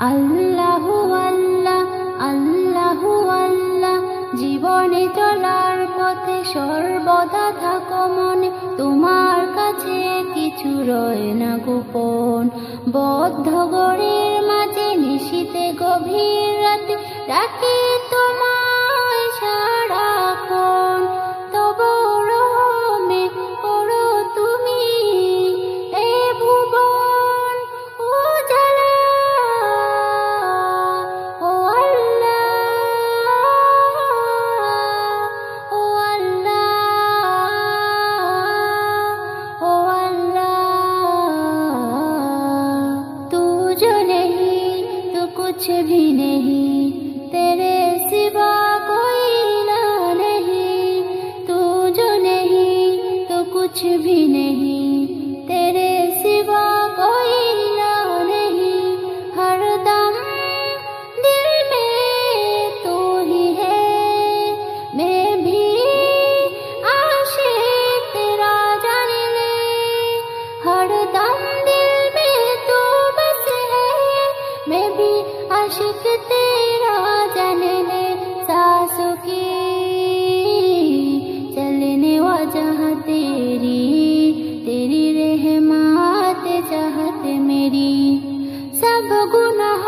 আল্লাহু আল্লাহ আল্লাহু আল্লাহ, জীবনে চলার পথে সর্বদা থাকো মনে, তোমার কাছে কিছু রয় না গোপন। বদ্ধ গড়ের মাঝে নিশীথে গভীর রাতে ডাকি তোমায় সারাক্ষণ, তবু রহমে করো তুমি এ ভুবন উজালা। ও আল্লাহ, ও আল্লাহ, ও আল্লাহ, तू जो नहीं तो कुछ भी नहीं, तेरे सिवा कोई इलाह नहीं। तू जो नहीं तो कुछ भी नहीं, तेरे सिवा कोई इलाह नहीं। हर दम दिल में तू ही है, मैं भी आशिक तेरा जान ले। हर दम दिल में तू बस है, मैं भी आशिक तेरा जान ले। सांसों की चलने वजह तेरी, तेरी रहमत चाहत मेरी। सब गुनाह